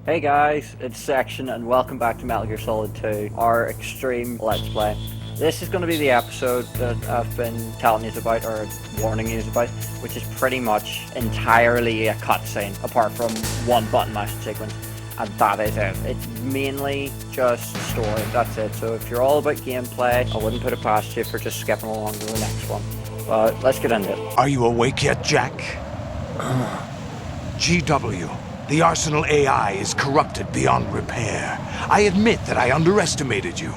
Hey guys, it's Section and welcome back to Metal Gear Solid 2, our extreme Let's Play. This is going to be the episode that I've been telling you about, or warning you about, which is pretty much entirely a cutscene, apart from one button mashing sequence, and that is it. It's mainly just story, that's it. So if you're all about gameplay, I wouldn't put it past you for just skipping along to the next one. But let's get into it. Are you awake yet, Jack? GW. The Arsenal AI is corrupted beyond repair. I admit that I underestimated you.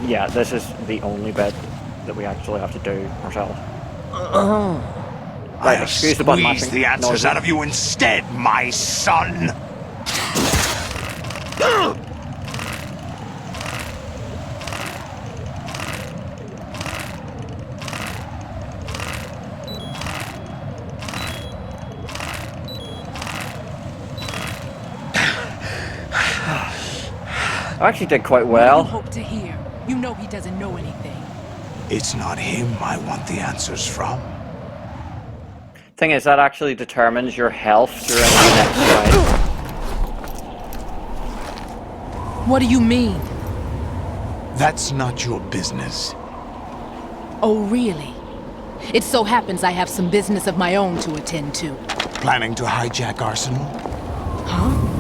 Yeah, this is the only bit that we actually have to do ourselves. I have excuse the button squeezed mashing. the answers out of you instead, my son! I actually did quite well. What do you hope to hear? You know he doesn't know anything. It's not him I want the answers from. Thing is, that actually determines your health during the next fight. What do you mean? That's not your business. Oh, really? It so happens I have some business of my own to attend to. Planning to hijack Arsenal? Huh?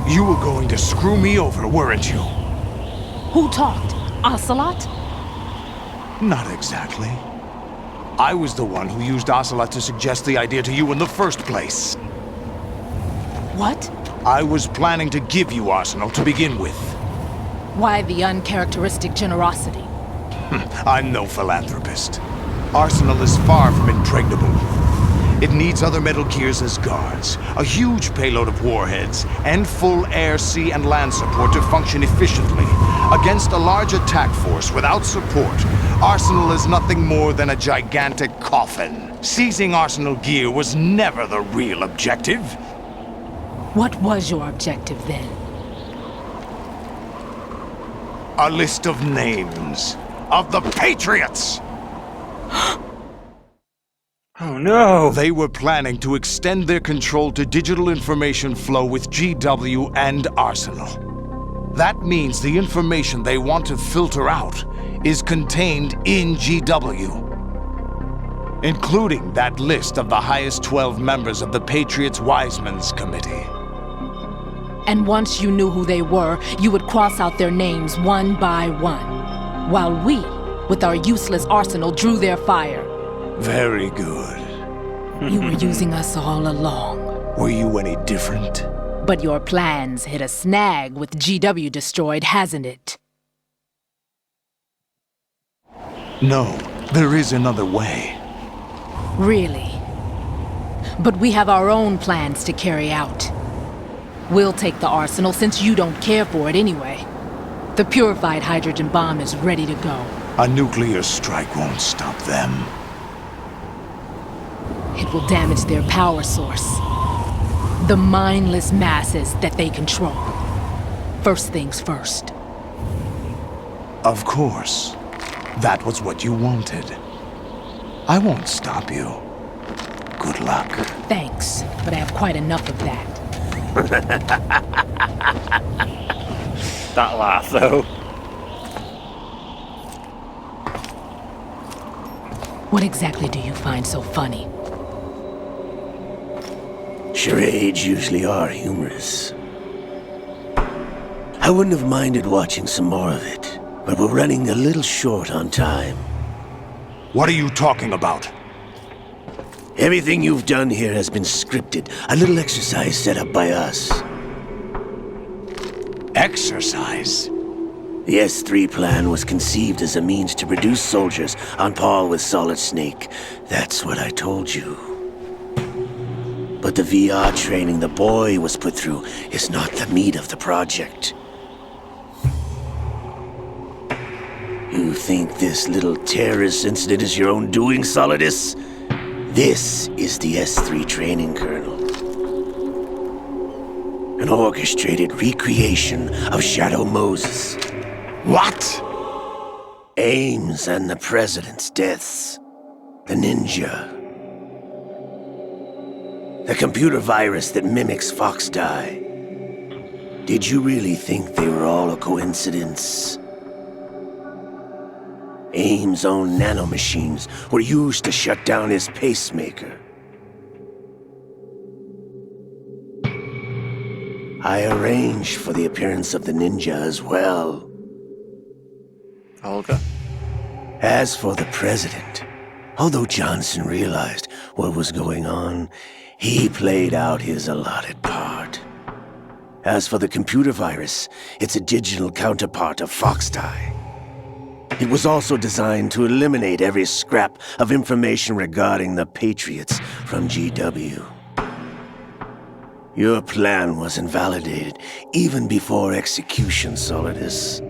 You were going to screw me over, weren't you? Who talked? Ocelot? Not exactly. I was the one who used Ocelot to suggest the idea to you in the first place. What? I was planning to give you Arsenal to begin with. Why the uncharacteristic generosity? I'm no philanthropist. Arsenal is far from impregnable. It needs other Metal Gears as guards, a huge payload of warheads, and full air, sea, and land support to function efficiently. Against a large attack force without support, Arsenal is nothing more than a gigantic coffin. Seizing Arsenal gear was never the real objective. What was your objective then? A list of names of the Patriots! Oh no! They were planning to extend their control to digital information flow with GW and Arsenal. That means the information they want to filter out is contained in GW, including that list of the highest 12 members of the Patriots Wiseman's Committee. And once you knew who they were, you would cross out their names one by one, while we, with our useless arsenal, drew their fire. Very good. You were using us all along. Were you any different? But your plans hit a snag with GW destroyed, hasn't it? No, there is another way. Really? But we have our own plans to carry out. We'll take the arsenal since you don't care for it anyway. The purified hydrogen bomb is ready to go. A nuclear strike won't stop them. It will damage their power source. The mindless masses that they control. First things first. Of course. That was what you wanted. I won't stop you. Good luck. Thanks, but I have quite enough of that. That laugh though. What exactly do you find so funny? Charades usually are humorous. I wouldn't have minded watching some more of it, but we're running a little short on time. What are you talking about? Everything you've done here has been scripted, a little exercise set up by us. Exercise? The S3 plan was conceived as a means to produce soldiers on par with Solid Snake. That's what I told you. But the VR training the boy was put through is not the meat of the project. You think this little terrorist incident is your own doing, Solidus? This is the S3 training kernel. An orchestrated recreation of Shadow Moses. What? Ames and the President's deaths. The ninja. The computer virus that mimics Foxdie. Did you really think they were all a coincidence? AIM's own nanomachines were used to shut down his pacemaker. I arranged for the appearance of the ninja as well. Olga. As for the president, although Johnson realized what was going on, he played out his allotted part. As for the computer virus, it's a digital counterpart of Foxdie. It was also designed to eliminate every scrap of information regarding the Patriots from GW. Your plan was invalidated even before execution, Solidus.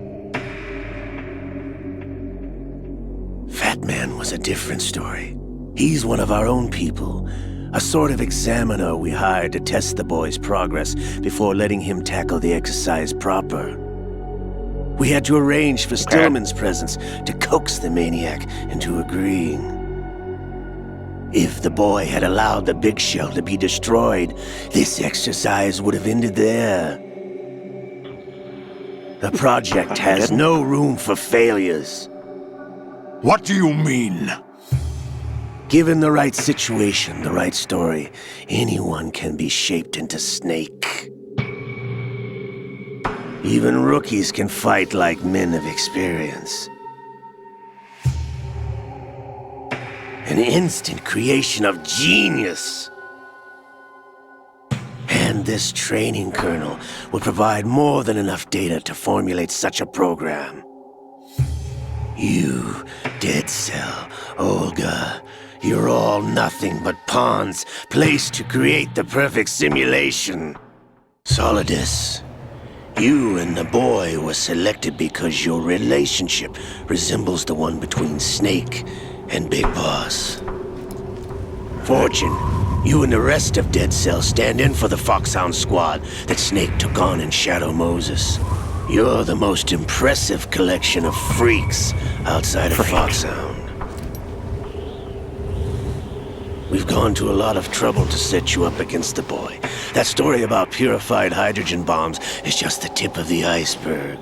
Fat Man was a different story. He's one of our own people, a sort of examiner we hired to test the boy's progress before letting him tackle the exercise proper. We had to arrange for Stillman's presence to coax the maniac into agreeing. If the boy had allowed the big shell to be destroyed, this exercise would have ended there. The project has no room for failures. What do you mean? Given the right situation, the right story, anyone can be shaped into Snake. Even rookies can fight like men of experience. An instant creation of genius. And this training kernel would provide more than enough data to formulate such a program. You, Dead Cell, Olga, you're all nothing but pawns placed to create the perfect simulation. Solidus, you and the boy were selected because your relationship resembles the one between Snake and Big Boss. Fortune, you and the rest of Dead Cell stand in for the Foxhound squad that Snake took on in Shadow Moses. You're the most impressive collection of freaks outside of Foxhound. We've gone to a lot of trouble to set you up against the boy. That story about purified hydrogen bombs is just the tip of the iceberg.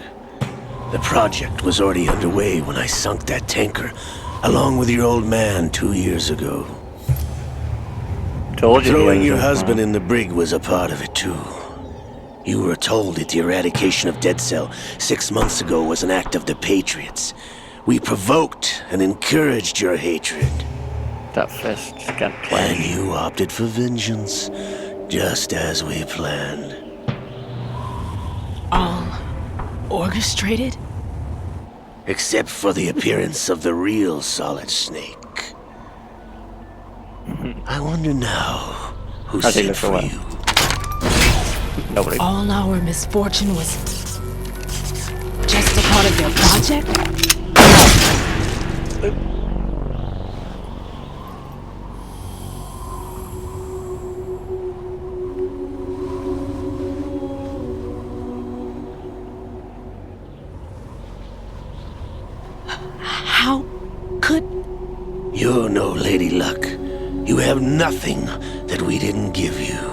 The project was already underway when I sunk that tanker, along with your old man 2 years ago. Told you. Throwing your husband in the brig was a part of it too. You were told that the eradication of Dead Cell 6 months ago was an act of the Patriots. We provoked and encouraged your hatred. That fist can't play. And you opted for vengeance, just as we planned. All orchestrated? Except for the appearance of the real Solid Snake. I wonder now who I think sent it's for what? you. Nobody. All our misfortune was just a part of their project? How could... You're no Lady Luck. You have nothing that we didn't give you.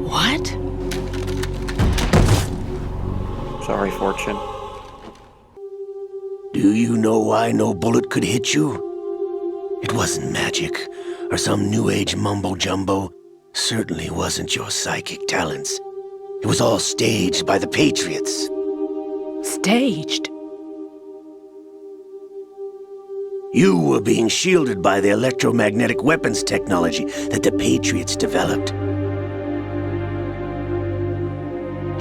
What? Sorry, Fortune. Do you know why no bullet could hit you? It wasn't magic, or some new age mumbo-jumbo. Certainly wasn't your psychic talents. It was all staged by the Patriots. Staged? You were being shielded by the electromagnetic weapons technology that the Patriots developed.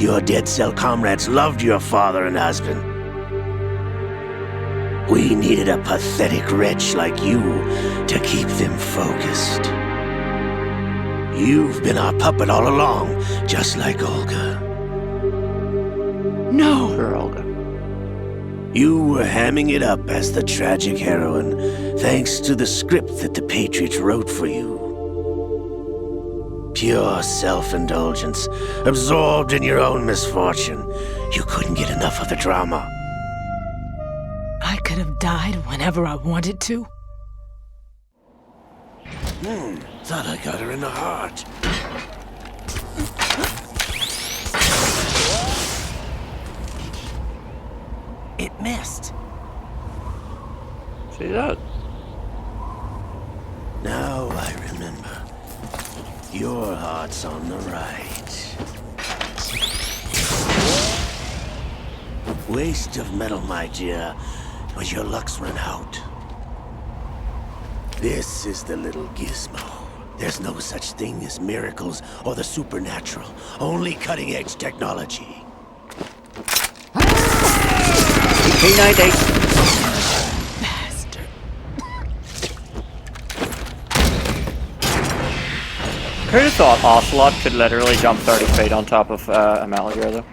Your Dead Cell comrades loved your father and husband. We needed a pathetic wretch like you to keep them focused. You've been our puppet all along, just like Olga. No! Poor Olga. You were hamming it up as the tragic heroine, thanks to the script that the Patriots wrote for you. Pure self-indulgence, absorbed in your own misfortune. You couldn't get enough of the drama. I could have died whenever I wanted to. Thought I got her in the heart. It missed. See that? Now I remember. Your heart's on the right. Waste of metal, my dear, but your luck's run out. This is the little gizmo. There's no such thing as miracles or the supernatural. Only cutting-edge technology. P90. Bastard. Who'd have thought Ocelot could literally jump 30 feet on top of a Metal Gear, though?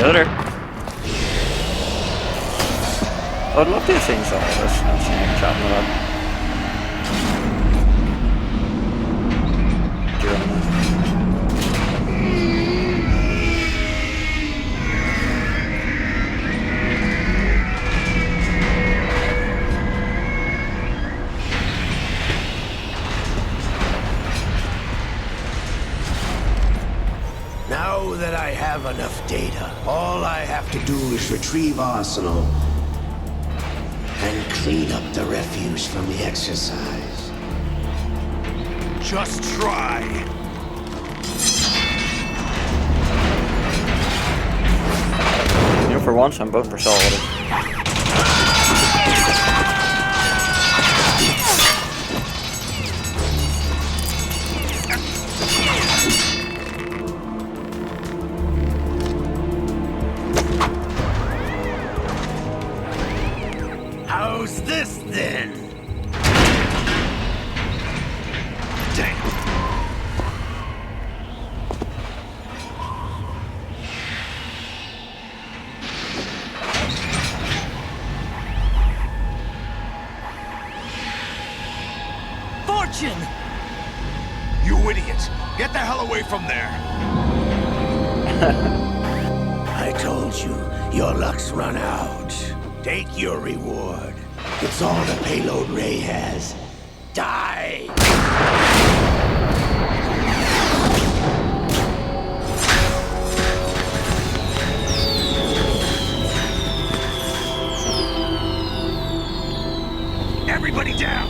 The other. I'd love to have seen some of this and Snake chatting about it. Now that I have enough data, all I have to do is retrieve Arsenal and clean up the refuse from the exercise. Just try. You know, for once, I'm voting for Solidus. How's this then? Damn. Fortune! You idiot! Get the hell away from there! I told you, your luck's run out. Take your reward. It's all the payload Ray has. Die! Everybody down!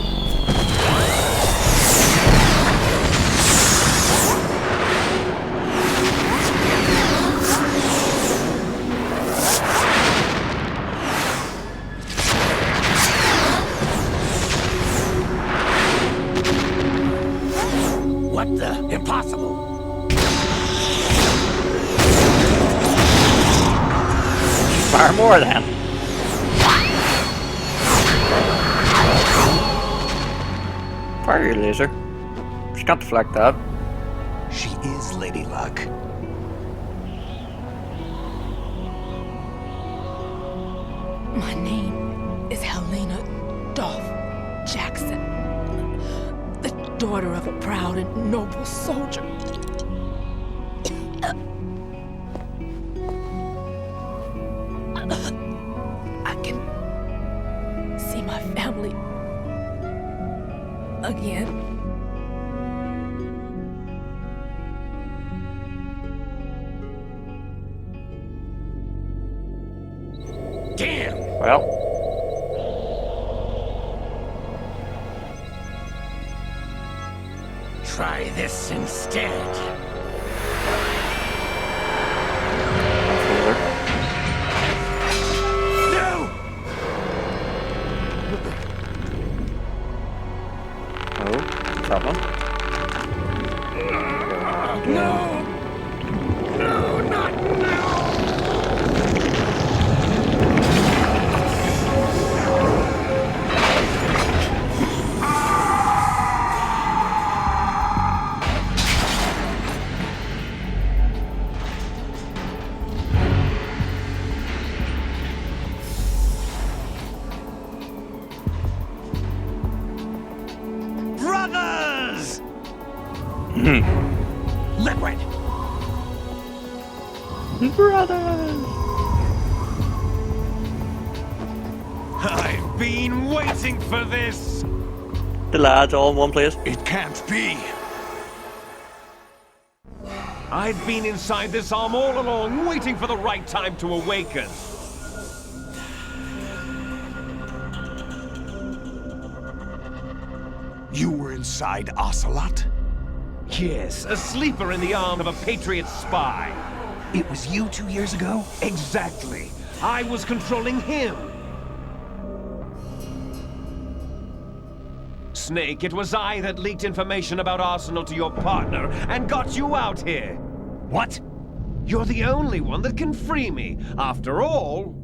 What the? Impossible! Fire more then. Fire your laser. She can't deflect that. She is Lady Luck. My name is Helena Dolph Jackson, the daughter of a proud and noble soldier. I can see my family again. Damn! Well, Try this instead. cooler. No! Oh, that one. No! No, not now! Liquid! Brothers! I've been waiting for this! The lads all in one place. It can't be. I've been inside this arm all along, waiting for the right time to awaken. You were inside Ocelot? Yes, a sleeper in the arm of a Patriot spy. It was you 2 years ago? Exactly. I was controlling him. Snake, it was I that leaked information about Arsenal to your partner and got you out here. What? You're the only one that can free me. After all...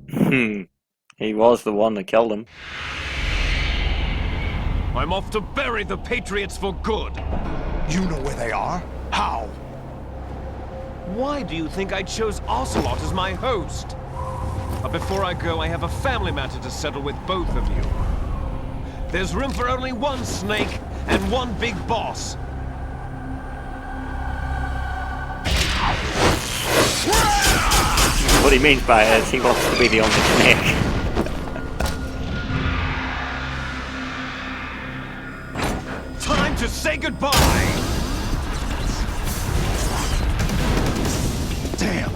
He was the one that killed him. I'm off to bury the Patriots for good. You know where they are? How? Why do you think I chose Ocelot as my host? But before I go, I have a family matter to settle with both of you. There's room for only one Snake and one big boss. What he means by it is he wants to be the only Snake. Time to say goodbye! Damn.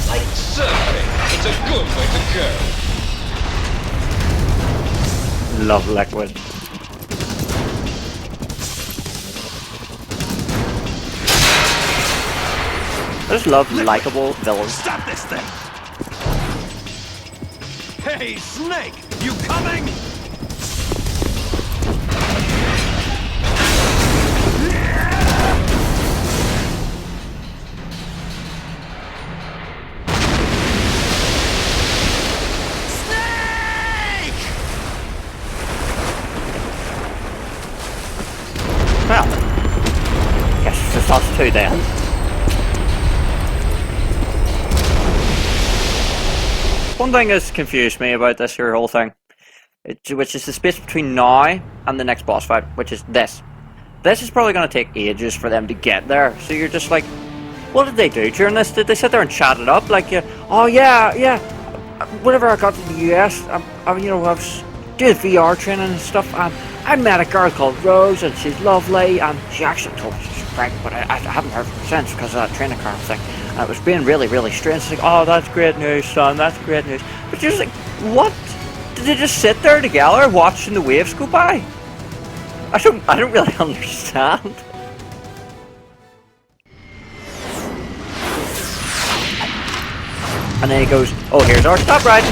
Like surfing, it's a good way to go. Love Liquid. I just love likable villains. Stop this thing! Hey, Snake! You coming? Well, guess it's just us two then. One thing has confused me about this here whole thing, which is the space between now and the next boss fight, which is this. This is probably going to take ages for them to get there, so you're just like, what did they do during this? Did they sit there and chat it up? Like, oh yeah, whenever I got to the US, I was doing VR training and stuff, and I met a girl called Rose, and she's lovely, and she actually told me she's pregnant, but I haven't heard from her since because of that training car thing. And it was being really, really strange. It's like, oh, that's great news, son, that's great news. But you're just like, what? Did they just sit there together watching the waves go by? I don't really understand. And then he goes, oh, here's our stop riding.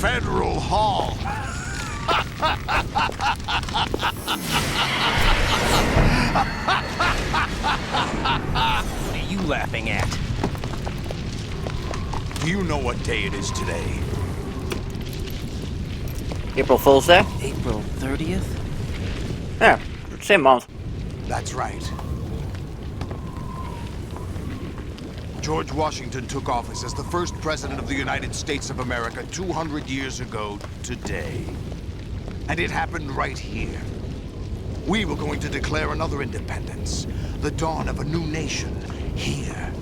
Federal Hall. What are you laughing at? Do you know what day it is today? April Fool's Day? April 30th? Yeah, same month. That's right. George Washington took office as the first president of the United States of America 200 years ago today. And it happened right here. We were going to declare another independence, the dawn of a new nation, here.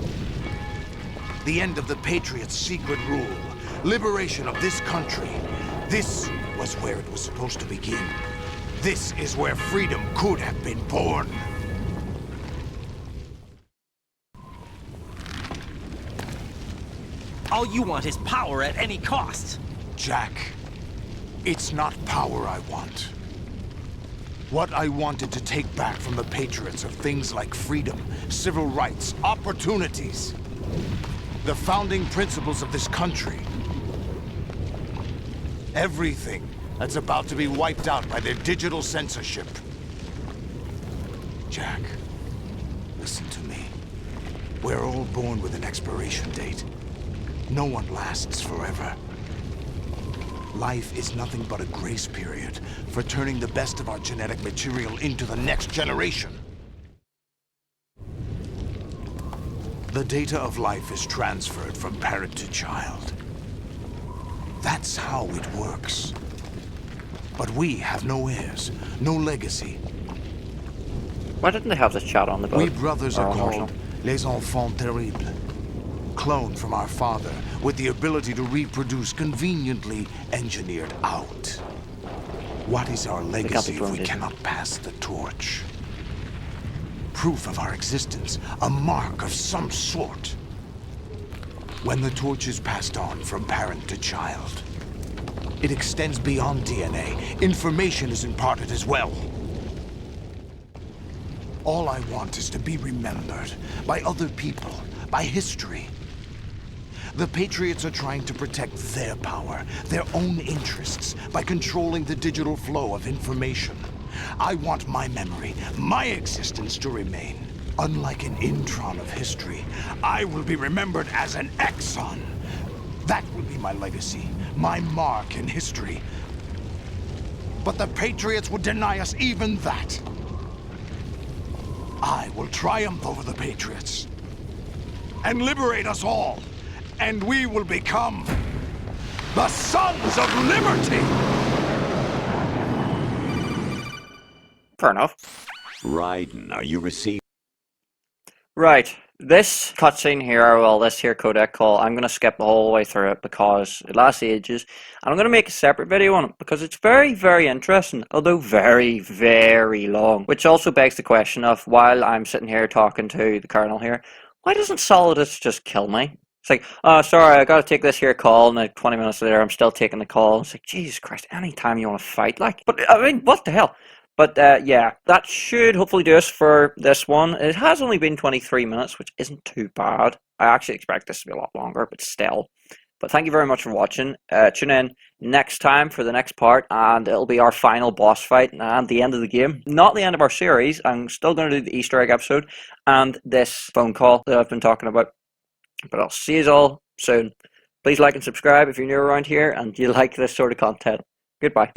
The end of the Patriots' secret rule, liberation of this country. This was where it was supposed to begin. This is where freedom could have been born. All you want is power at any cost. Jack, it's not power I want. What I wanted to take back from the Patriots are things like freedom, civil rights, opportunities. The founding principles of this country. Everything that's about to be wiped out by their digital censorship. Jack, Listen to me. We're all born with an expiration date. No one lasts forever. Life is nothing but a grace period for turning the best of our genetic material into the next generation. The data of life is transferred from parent to child. That's how it works. But we have no heirs, no legacy. Why didn't they have this chat on the boat? We brothers Or are on called Arsenal? les enfants terribles. Cloned from our father, with the ability to reproduce conveniently engineered out. What is our legacy if we cloned, cannot pass the torch? Proof of our existence, a mark of some sort. When the torch is passed on from parent to child, it extends beyond DNA. Information is imparted as well. All I want is to be remembered by other people, by history. The Patriots are trying to protect their power, their own interests, by controlling the digital flow of information. I want my memory, my existence to remain. Unlike an intron of history, I will be remembered as an exon. That will be my legacy, my mark in history. But the Patriots would deny us even that. I will triumph over the Patriots and liberate us all. And we will become the Sons of Liberty! Fair enough. Raiden, are you receiving? Right, this cutscene here, or well, this here codec call, I'm going to skip the whole way through it because it lasts ages. And I'm going to make a separate video on it because it's very, very interesting, although very, very long. Which also begs the question of, while I'm sitting here talking to the Colonel here, why doesn't Solidus just kill me? It's like, oh, sorry, I gotta take this here call, and like 20 minutes later, I'm still taking the call. It's like, Jesus Christ, anytime you want to fight, like, but I mean, what the hell? But yeah, that should hopefully do us for this one. It has only been 23 minutes, which isn't too bad. I actually expect this to be a lot longer, but still. But thank you very much for watching. Tune in next time for the next part, and it'll be our final boss fight and the end of the game. Not the end of our series. I'm still going to do the Easter egg episode and this phone call that I've been talking about. But I'll see you all soon. Please like and subscribe if you're new around here and you like this sort of content. Goodbye.